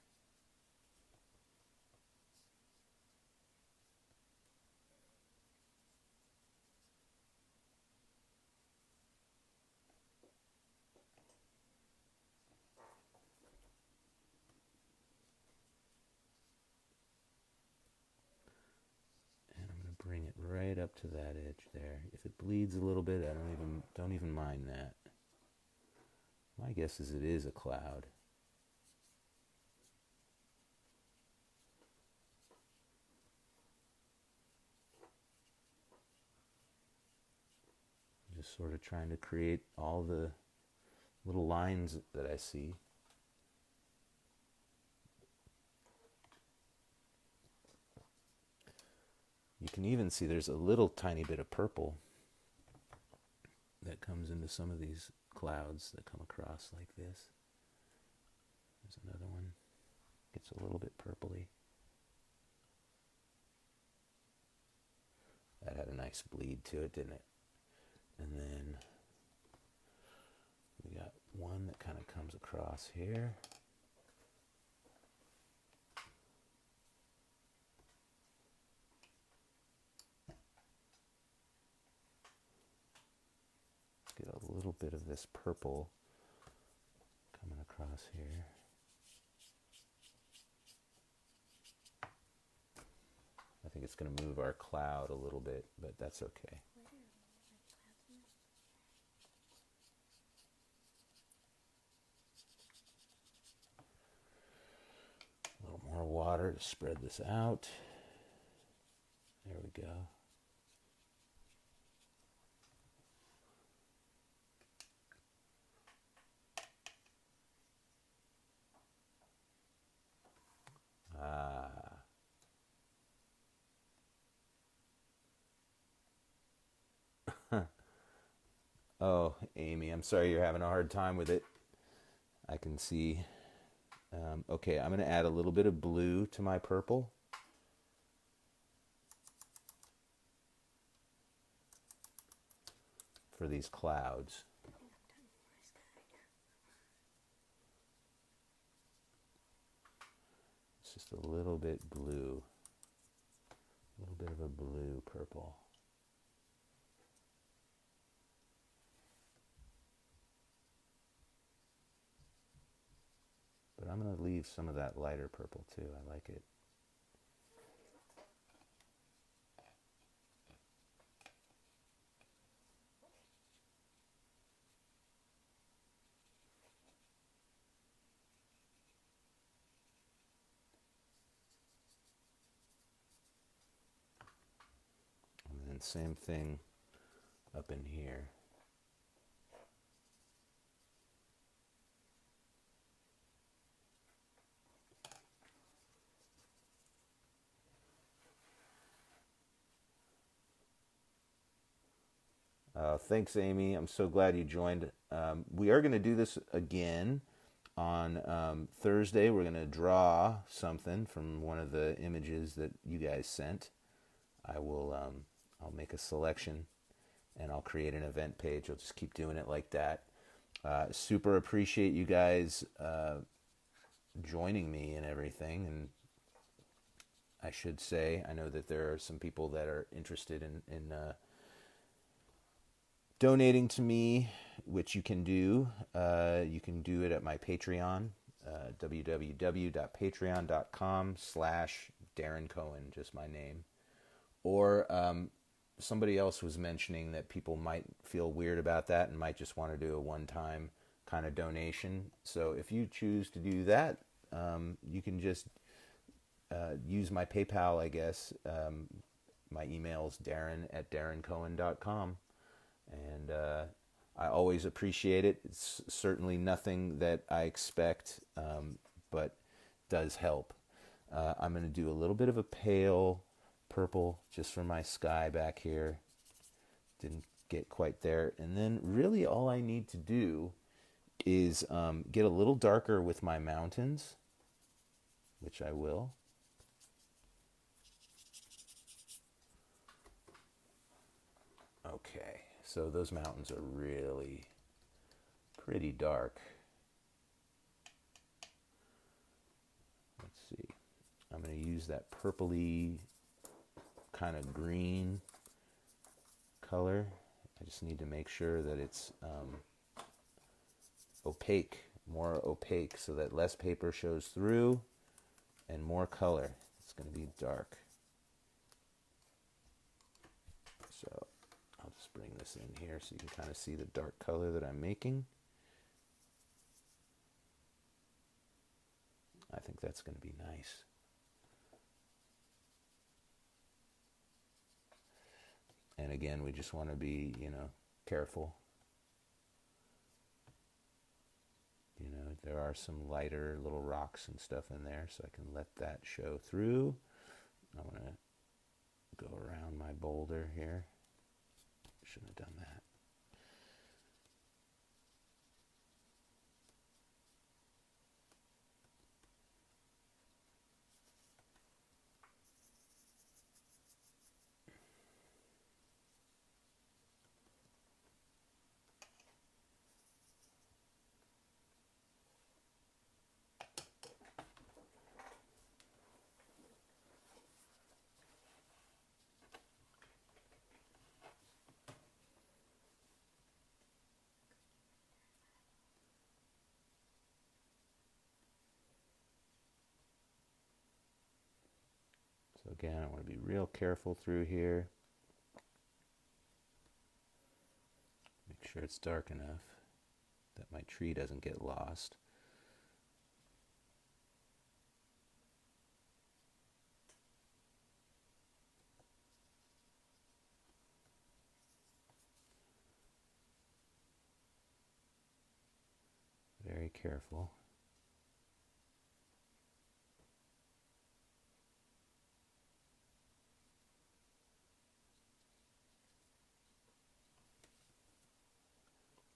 Bring it right up to that edge there. If it bleeds a little bit, I don't even mind that. My guess is it is a cloud. Just sort of trying to create all the little lines that I see. You can even see there's a little tiny bit of purple that comes into some of these clouds that come across like this. There's another one. Gets a little bit purpley. That had a nice bleed to it, didn't it? And then we got one that kind of comes across here. Get a little bit of this purple coming across here. I think it's going to move our cloud a little bit, but that's okay. A little more water to spread this out. There we go. Oh, Amy, I'm sorry you're having a hard time with it. I can see. Okay, I'm going to add a little bit of blue to my purple. For these clouds. It's just a little bit blue. A little bit of a blue purple. But I'm going to leave some of that lighter purple too. I like it. And then same thing up in here. Thanks, Amy. I'm so glad you joined. We are going to do this again on Thursday. We're going to draw something from one of the images that you guys sent. I'll make a selection and I'll create an event page. I'll just keep doing it like that. Super appreciate you guys joining me and everything. And I should say, I know that there are some people that are interested in donating to me, which you can do. You can do it at my Patreon, www.patreon.com/Deron Cohen, just my name. Or somebody else was mentioning that people might feel weird about that and might just want to do a one-time kind of donation. So if you choose to do that, you can just use my PayPal, I guess. My email is darren@darrencohen.com. And I always appreciate it. It's certainly nothing that I expect, but does help. I'm going to do a little bit of a pale purple just for my sky back here. Didn't get quite there. And then really all I need to do is get a little darker with my mountains, which I will. Okay, so those mountains are really pretty dark. Let's see. I'm going to use that purpley kind of green color. I just need to make sure that it's opaque, more opaque, so that less paper shows through and more color. It's going to be dark. So I'll just bring this in here so you can kind of see the dark color that I'm making. I think that's going to be nice. And again, we just want to be, careful. There are some lighter little rocks and stuff in there, so I can let that show through. I want to go around my boulder here. Shouldn't have done that. So again, I want to be real careful through here. Make sure it's dark enough that my tree doesn't get lost. Very careful.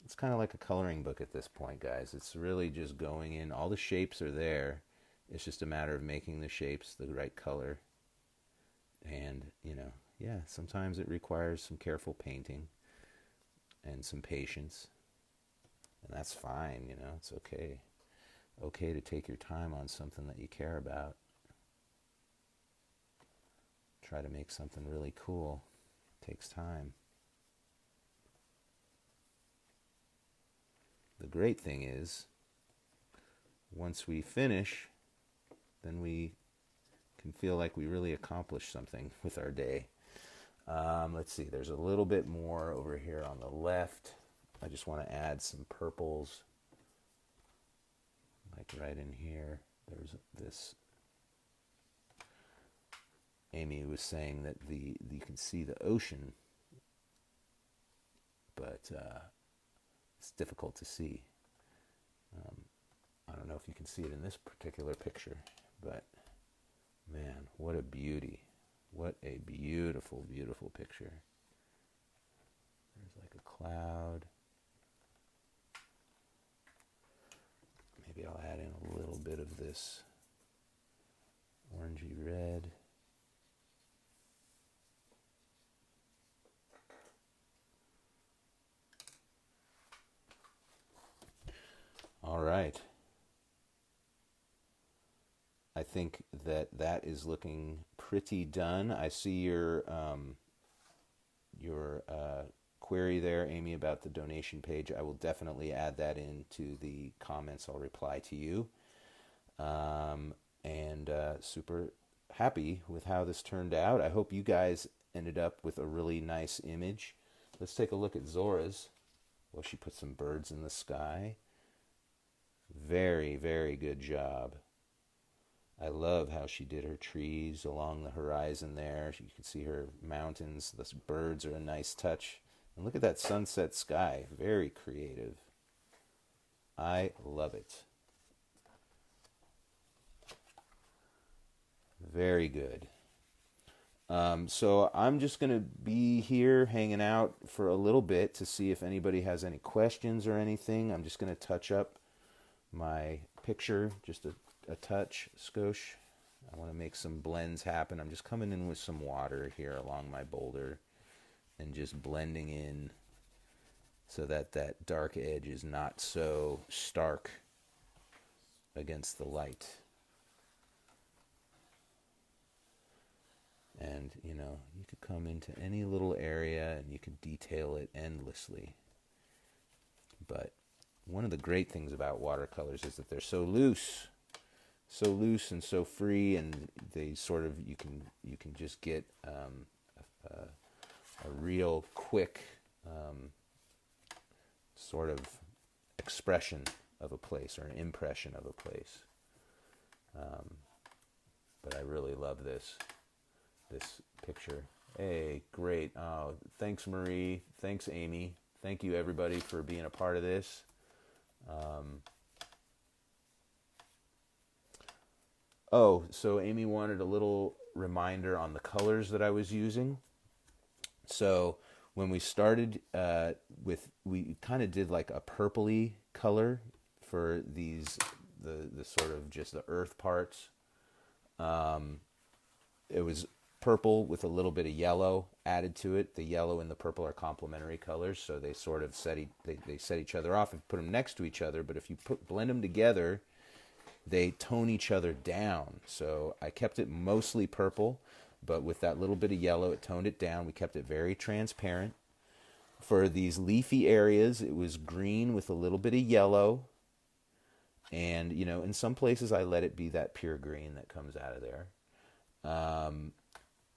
It's kind of like a coloring book at this point, guys. It's really just going in. All the shapes are there. It's just a matter of making the shapes the right color. And, yeah, sometimes it requires some careful painting and some patience. And that's fine, it's okay. Okay to take your time on something that you care about. Try to make something really cool. It takes time. The great thing is, once we finish, then we can feel like we really accomplished something with our day. Let's see, there's a little bit more over here on the left. I just want to add some purples, like right in here. There's this. Amy was saying that you can see the ocean, but it's difficult to see. I don't know if you can see it in this particular picture, but man, what a beauty. What a beautiful, beautiful picture. There's like a cloud. Maybe I'll add in a little bit of this orangey red. All right. I think that is looking pretty done. I see your query there, Amy, about the donation page. I will definitely add that into the comments. I'll reply to you. And super happy with how this turned out. I hope you guys ended up with a really nice image. Let's take a look at Zora's. Well, she put some birds in the sky. Very, very good job. I love how she did her trees along the horizon there. You can see her mountains. The birds are a nice touch. And look at that sunset sky. Very creative. I love it. Very good. So I'm just going to be here hanging out for a little bit to see if anybody has any questions or anything. I'm just going to touch up my picture just a touch, skosh. I want to make some blends happen. I'm just coming in with some water here along my boulder and just blending in so that that dark edge is not so stark against the light. And, you know, you could come into any little area and you could detail it endlessly. But one of the great things about watercolors is that they're so loose and so free, and they sort of, you can just get a real quick sort of expression of a place or an impression of a place. But I really love this picture. Hey, great. Oh, thanks, Marie. Thanks, Amy. Thank you, everybody, for being a part of this. So Amy wanted a little reminder on the colors that I was using. So when we started we kind of did like a purpley color for these, the sort of just the earth parts. It was purple with a little bit of yellow added to it. The yellow and the purple are complementary colors, so they sort of set each other off and put them next to each other. But if you blend them together, they tone each other down. So I kept it mostly purple, but with that little bit of yellow, it toned it down. We kept it very transparent. For these leafy areas, it was green with a little bit of yellow. And, you know, in some places I let it be that pure green that comes out of there.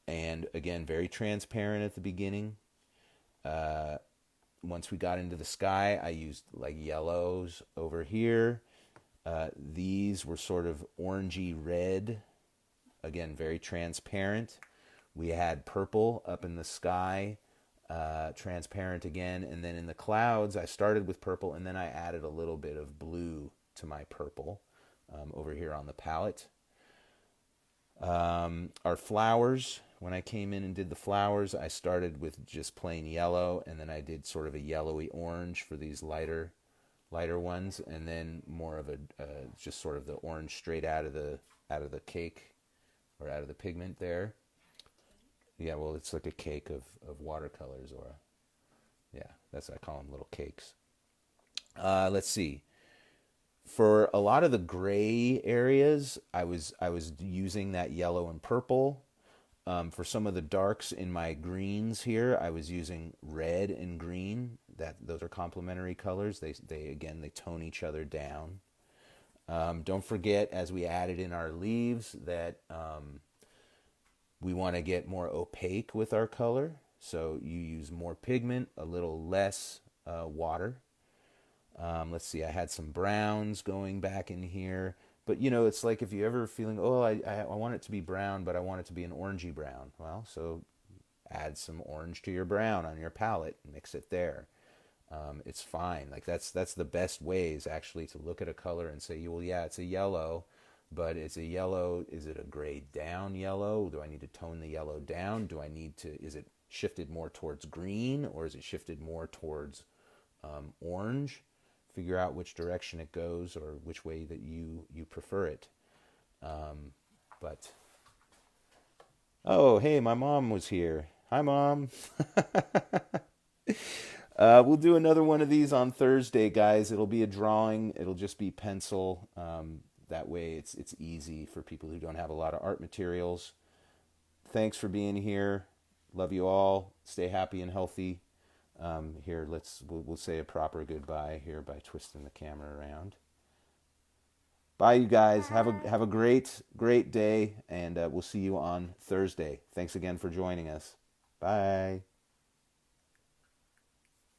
And again, very transparent at the beginning. Once we got into the sky, I used like yellows over here. These were sort of orangey red. Again, very transparent. We had purple up in the sky, transparent again. And then in the clouds, I started with purple and then I added a little bit of blue to my purple over here on the palette. Our flowers, when I came in and did the flowers, I started with just plain yellow, and then I did sort of a yellowy orange for these lighter ones, and then more of a just sort of the orange straight out of the cake or out of the pigment there. Yeah, well, it's like a cake of watercolors, or I call them little cakes. Let's see. For a lot of the gray areas, I was using that yellow and purple. For some of the darks in my greens here, I was using red and green. Those are complementary colors. They tone each other down. Don't forget, as we added in our leaves, that we want to get more opaque with our color. So you use more pigment, a little less water. Let's see, I had some browns going back in here. But, you know, it's like if you're ever feeling, I want it to be brown, but I want it to be an orangey brown. Well, so add some orange to your brown on your palette and mix it there. It's fine. Like that's the best ways actually to look at a color and say, well, yeah, it's a yellow, but it's a yellow. Is it a grayed down yellow? Do I need to tone the yellow down? Is it shifted more towards green, or is it shifted more towards orange? Figure out which direction it goes or which way that you prefer it. Oh, hey, my mom was here. Hi, Mom. We'll do another one of these on Thursday, guys. It'll be a drawing. It'll just be pencil. That way it's easy for people who don't have a lot of art materials. Thanks for being here. Love you all. Stay happy and healthy. Here, we'll say a proper goodbye here by twisting the camera around. Bye, you guys. Have a great day, and we'll see you on Thursday. Thanks again for joining us. Bye.